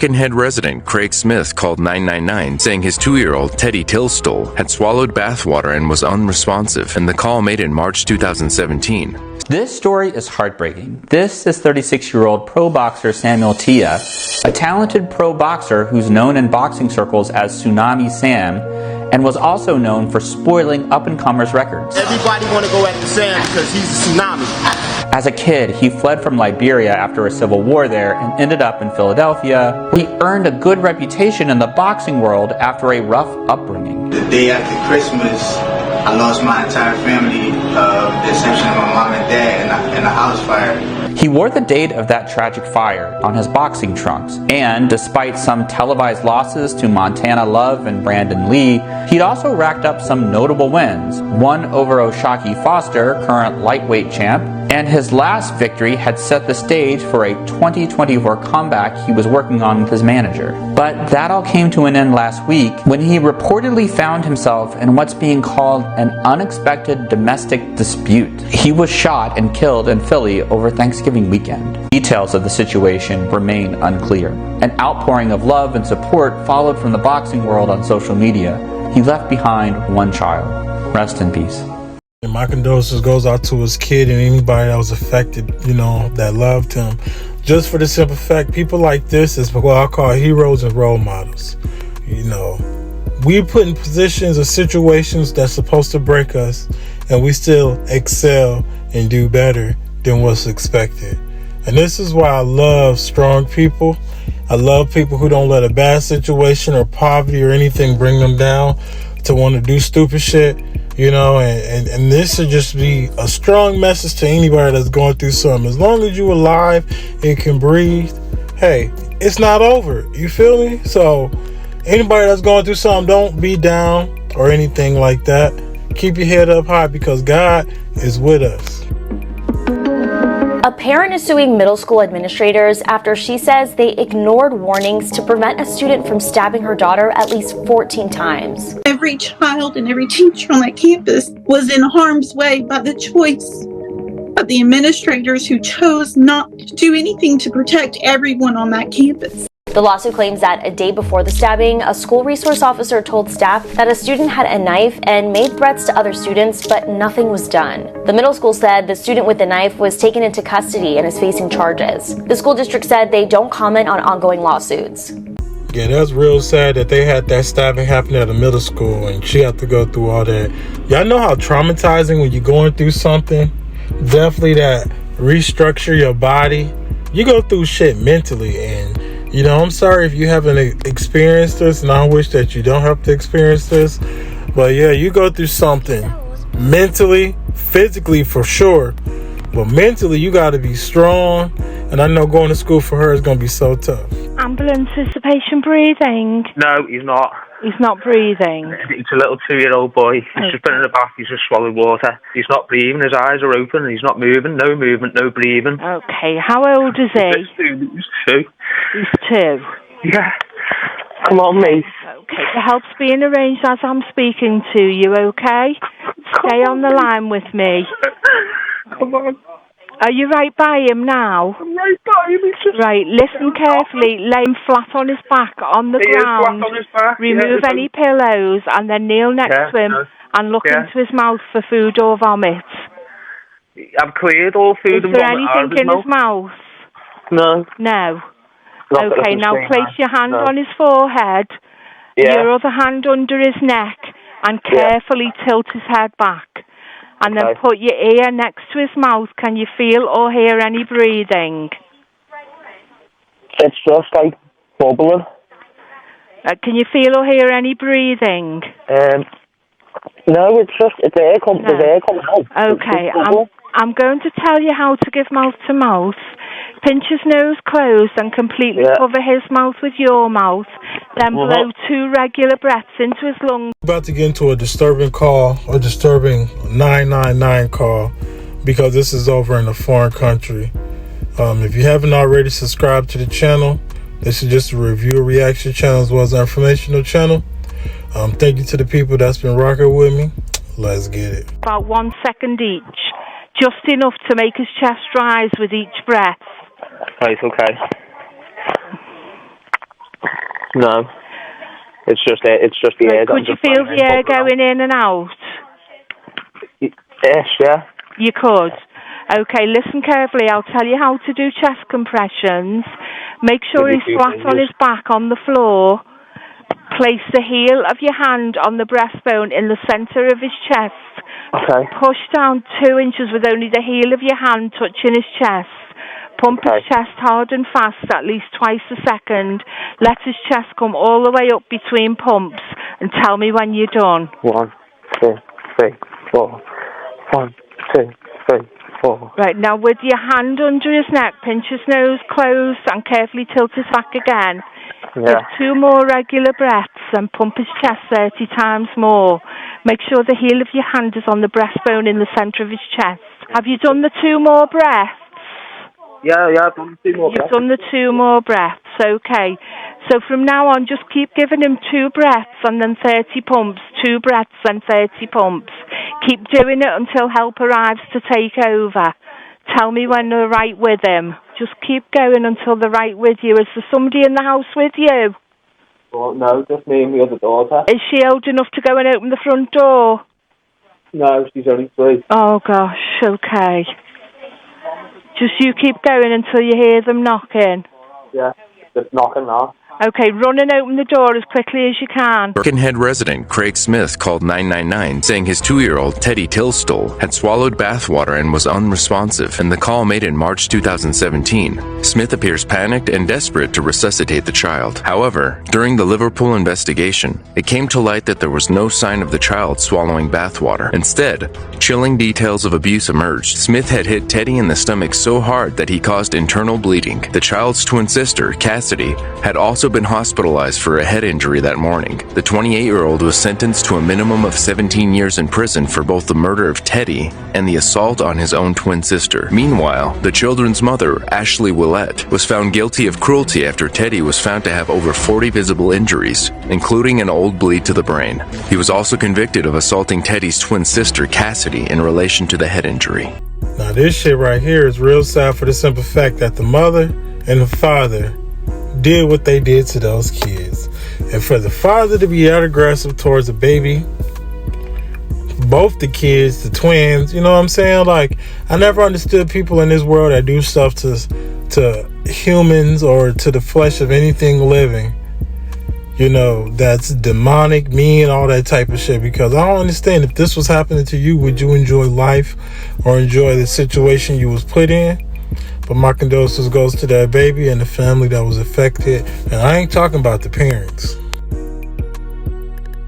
Birkenhead resident Craig Smith called 999 saying his 2-year-old Teddy Tillstole had swallowed bathwater and was unresponsive, and the call made in March 2017. This story is heartbreaking. This is 36-year-old pro boxer Samuel Tia, a talented pro boxer who's known in boxing circles as Tsunami Sam, and was also known for spoiling up-and-comers' records. Everybody want to go after Sam because he's a tsunami. As a kid, he fled from Liberia after a civil war there and ended up in Philadelphia. He earned a good reputation in the boxing world after a rough upbringing. The day after Christmas, I lost my entire family, the exception of my mom and dad, in a house fire. He wore the date of that tragic fire on his boxing trunks, and despite some televised losses to Montana Love and Brandon Lee, he'd also racked up some notable wins, one over Oshaki Foster, current lightweight champ, and his last victory had set the stage for a 2024 comeback he was working on with his manager. But that all came to an end last week when he reportedly found himself in what's being called an unexpected domestic dispute. He was shot and killed in Philly over Thanksgiving weekend. Details of the situation remain unclear. An outpouring of love and support followed from the boxing world on social media. He left behind one child. Rest in peace. And my condolences goes out to his kid and anybody that was affected, that loved him. Just for the simple fact, people like this is what I call heroes and role models. We put in positions or situations that's supposed to break us, and we still excel and do better than what's expected. And this is why I love strong people. I love people who don't let a bad situation or poverty or anything bring them down to want to do stupid shit. And this should just be a strong message to anybody that's going through something. As long as you're alive and can breathe, hey, it's not over. You feel me? So anybody that's going through something, don't be down or anything like that. Keep your head up high because God is with us. A parent is suing middle school administrators after she says they ignored warnings to prevent a student from stabbing her daughter at least 14 times. Every child and every teacher on that campus was in harm's way by the choice of the administrators who chose not to do anything to protect everyone on that campus. The lawsuit claims that a day before the stabbing, a school resource officer told staff that a student had a knife and made threats to other students, but nothing was done. The middle school said the student with the knife was taken into custody and is facing charges. The school district said they don't comment on ongoing lawsuits. Yeah, that's real sad that they had that stabbing happen at a middle school and she had to go through all that. Y'all know how traumatizing when you're going through something? Definitely that restructure your body. You go through shit mentally, and I'm sorry if you haven't experienced this, and I wish that you don't have to experience this. But yeah, you go through something mentally, physically for sure. But mentally, you got to be strong. And I know going to school for her is going to be so tough. Ambulance, is the patient breathing? No, he's not. He's not breathing. It's a little 2-year-old boy. He's just been in the bath. He's just swallowed water. He's not breathing. His eyes are open. He's not moving. No movement. No breathing. Okay. How old is he? He's 2. He's 2. Yeah. Come on, mate. Okay. The help's being arranged as I'm speaking to you, okay? Stay on the line with me. Come on. Are you right by him now? I'm right by him. Right, listen carefully. Lay him flat on his back on the ground. Flat on his back. Remove any pillows and then kneel next to him and look into his mouth for food or vomit. I've cleared all food and vomit. Is there anything in his mouth? No. No. Okay, now place your hand on his forehead, your other hand under his neck, and carefully tilt his head back. And then put your ear next to his mouth. Can you feel or hear any breathing? It's just like bubbling. Can you feel or hear any breathing? No, it's air coming out. Okay, I'm going to tell you how to give mouth to mouth. Pinch his nose closed and completely cover his mouth with your mouth. Then blow 2 regular breaths into his lungs. About to get into a disturbing call, a disturbing 999 call, because this is over in a foreign country. If you haven't already subscribed to the channel, this is just a review reaction channel as well as an informational channel. Thank you to the people that's been rocking with me. Let's get it. About 1 second each. Just enough to make his chest rise with each breath. Right, okay. No. It's just the air. Could you feel the air going in and out? Yes, yeah. You could. Okay, listen carefully. I'll tell you how to do chest compressions. Make sure he's flat on his back on the floor. Place the heel of your hand on the breastbone in the centre of his chest. Okay. Push down 2 inches with only the heel of your hand touching his chest. Pump his chest hard and fast, at least twice a second. Let his chest come all the way up between pumps and tell me when you're done. 1, 2, 3, 4. 1, 2, 3, 4. Right, now with your hand under his neck, pinch his nose closed and carefully tilt his back again. Yeah. Give 2 more regular breaths and pump his chest 30 times more. Make sure the heel of your hand is on the breastbone in the centre of his chest. Have you done the 2 more breaths? Yeah, I've done 2 more breaths. You've done the 2 more breaths, okay. So from now on, just keep giving him 2 breaths and then 30 pumps, 2 breaths and 30 pumps. Keep doing it until help arrives to take over. Tell me when they're right with him. Just keep going until they're right with you. Is there somebody in the house with you? Well, no, just me and the other daughter. Is she old enough to go and open the front door? No, she's only 3. Oh, gosh, okay. Just you keep going until you hear them knocking. Yeah, just knocking now. Okay, run and open the door as quickly as you can. Birkenhead resident Craig Smith called 999 saying his 2-year-old Teddy Tilstol had swallowed bathwater and was unresponsive, and the call made in March 2017. Smith appears panicked and desperate to resuscitate the child. However, during the Liverpool investigation, it came to light that there was no sign of the child swallowing bathwater. Instead, chilling details of abuse emerged. Smith had hit Teddy in the stomach so hard that he caused internal bleeding. The child's twin sister, Cassidy, had also been hospitalized for a head injury that morning. The 28-year-old was sentenced to a minimum of 17 years in prison for both the murder of Teddy and the assault on his own twin sister. Meanwhile, the children's mother, Ashley Willett, was found guilty of cruelty after Teddy was found to have over 40 visible injuries, including an old bleed to the brain. He was also convicted of assaulting Teddy's twin sister, Cassidy, in relation to the head injury. Now this shit right here is real sad for the simple fact that the mother and the father did what they did to those kids. And for the father to be that aggressive towards the baby, both the kids, the twins, you know what I'm saying? Like, I never understood people in this world that do stuff to humans or to the flesh of anything living, you know, that's demonic, mean, all that type of shit. Because I don't understand, if this was happening to you, would you enjoy life or enjoy the situation you was put in? But my condolences goes to that baby and the family that was affected. And I ain't talking about the parents.